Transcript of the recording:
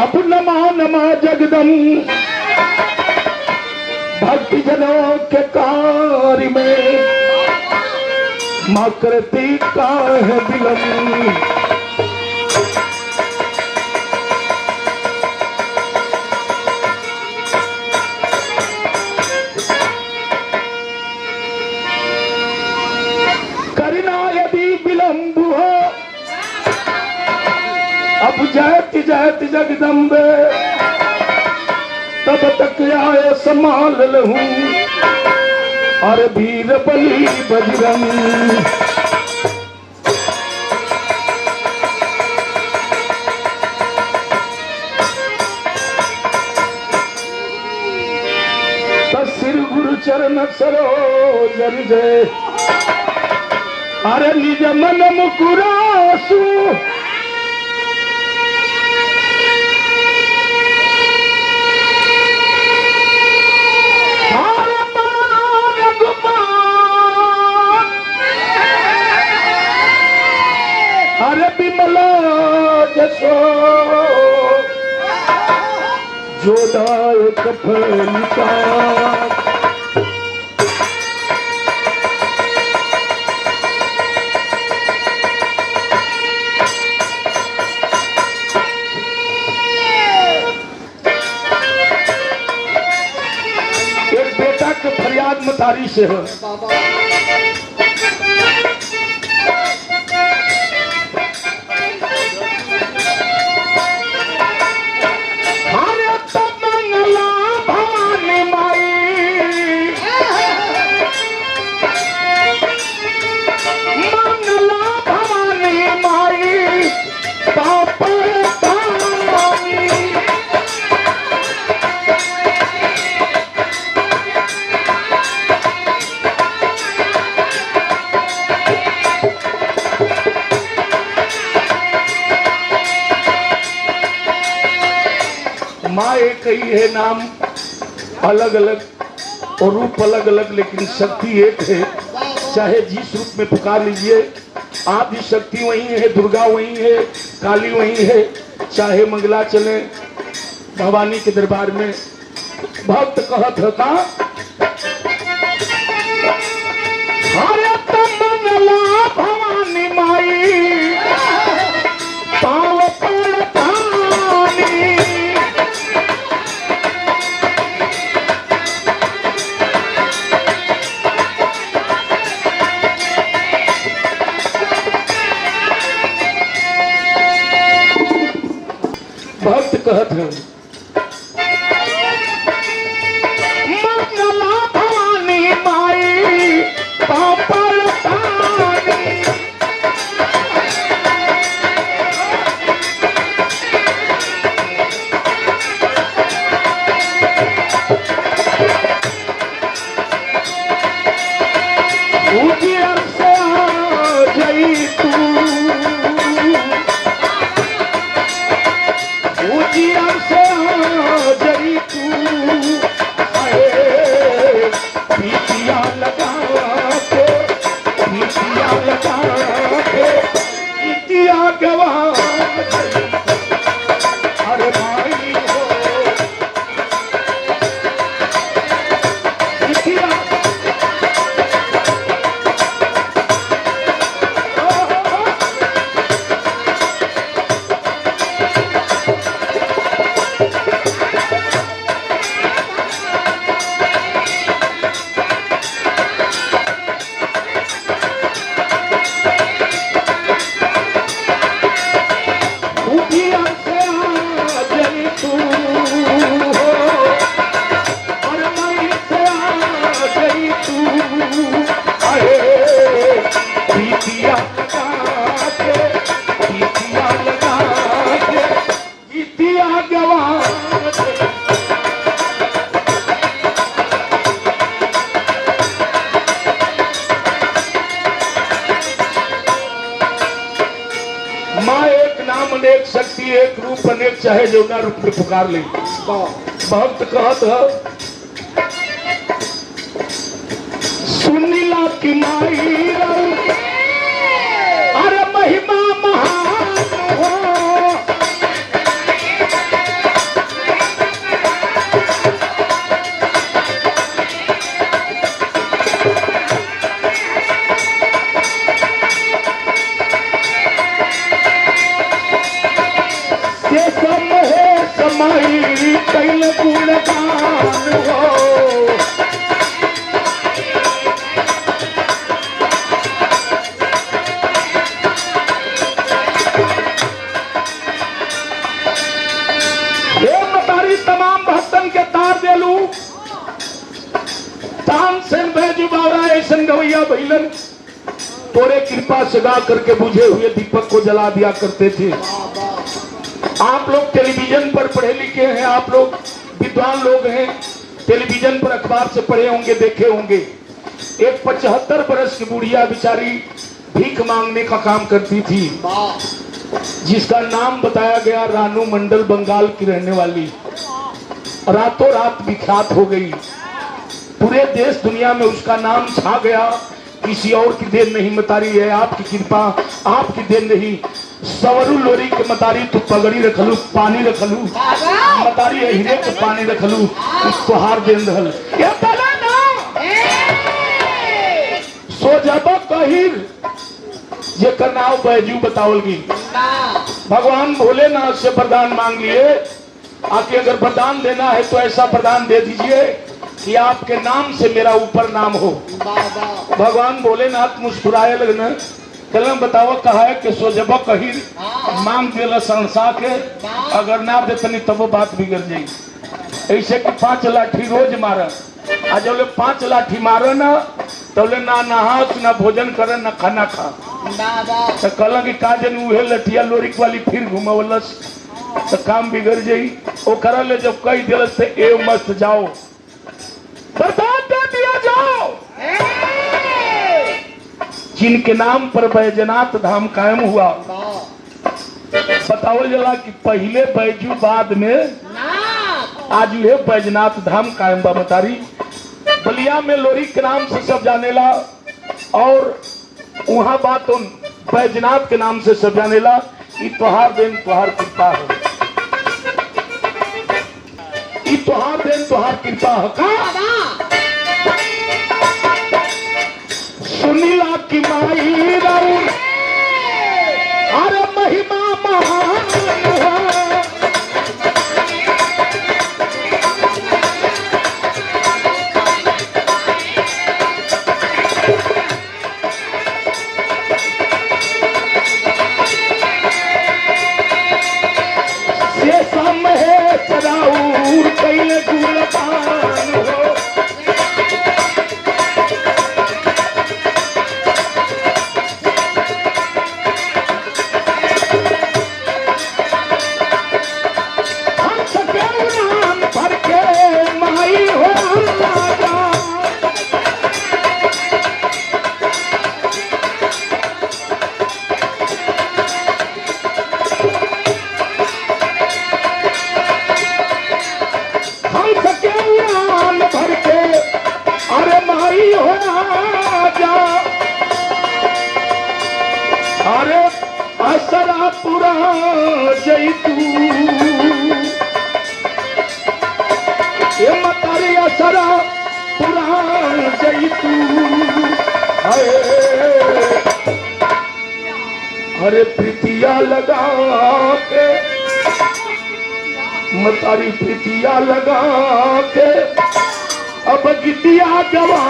अब नमा नमा जगदम भक्ति जनों के कार्य में माँ करती का है विलम्ब। करना यदि विलम्ब हो अब जयति जयति जगदम्बे तब तक आए संभाल लहूं और वीर बलि बजरंग। तस्सिर गुरु चरण सरोज जय अरे निज मन मुकुरासु अरे बिमला जसो जोदायक फलिता। एक बेटा के फरियाद मतारी से है। माँ एक ही है, नाम अलग अलग और रूप अलग अलग, लेकिन शक्ति एक है। चाहे जिस रूप में पुकार लीजिए, आदि शक्ति वही है, दुर्गा वही है, काली वही है। चाहे मंगला चले भवानी के दरबार में, भक्त कहत था हरे तो मंगला भवानी माई पाव भक्त कहत है मंगला भवानी माई पापड़ तानी। उजियर से आ जई तू, उजियर से आ जई तू, पीतिया लगा के, पीतिया लगा के, पीतिया गवा अरे भाई हो पीतिया। माँ एक नाम अनेक शक्ति एक रूप अनेक, चाहे जो ना रूप में पुकार ले। भक्त कहत है सुनीला की माई अरे महिमा महान हो माई कैल गुणगान हो। हे मतारी तमाम भक्तन के तार देलू तान सेन बैजू बावरा ऐसन गवैया भैलन तोरे कृपा से गा करके बुझे हुए दीपक को जला दिया करते थे। आप लोग टेलीविजन पर पढ़े लिखे हैं, आप लोग विद्वान लोग हैं, टेलीविजन पर अखबार से पढ़े होंगे, देखे होंगे। एक 75 बरस की बुढ़िया बेचारी भीख मांगने का काम करती थी, जिसका नाम बताया गया रानू मंडल, बंगाल की रहने वाली। रातों रात विख्यात हो गई, पूरे देश दुनिया में उसका नाम छा गया। किसी और की देन नहीं मतारी है, आपकी कृपा, आपकी देन नहीं। सवरू लोरी के मतारी तू पगड़ी रखलू, पानी रखलू, मतारी है हीरे के पानी रखलू, उस तोहार देन रहल। ये पला ना सो जब कहिर ये करनाव बैजू बतावलगी। भगवान भोलेनाथ से वरदान मांग लिए, आके अगर वरदान देना है तो ऐसा वरदान दे दीजिए कि आपके नाम से मेरा ऊपर नाम हो। भगवान भोलेनाथ मुस्कुराए लगन, कलम बताओ कहा है कि सो जब कहिर मांग दिला संसा के, अगर ना देतनी तब बात बिगड़ जाई। ऐसे कि 5 लाठी रोज मार, आज जब 5 लाठी मारो ना तब ना नहास ना भोजन करे ना खाना खा। तो कल की काजन उहे लठिया लोरिक वाली फिर घुमावलस तो काम बिगड़ जाई। वो करल जब कही दिलस से ए मस्त जाओ, बर्दाश्त दे दिया जाओ। जिनके नाम पर बैजनाथ धाम कायम हुआ, बताओ जला कि पहले बैजू बाद में आज ये बैजनाथ धाम कायम बा। मतारी बलिया में लोरी के नाम से सब जानेला, और वहां बात उन बैजनाथ के नाम से सब जानेला। ई तोहार देन तोहार कृपा है, ई तोहार देन तोहार कृपा है का। सुनीला की माई राउर अरे महिमा महान हो। कैले गुणगान हो। हम सके नाम भर के माई हो राजा। अरे असरा पूरा जैतू ये मतारी असरा पूरा जैतू। अरे प्रीतिया लगा के मतारी प्रीतिया लगा के अब गिटिया गवा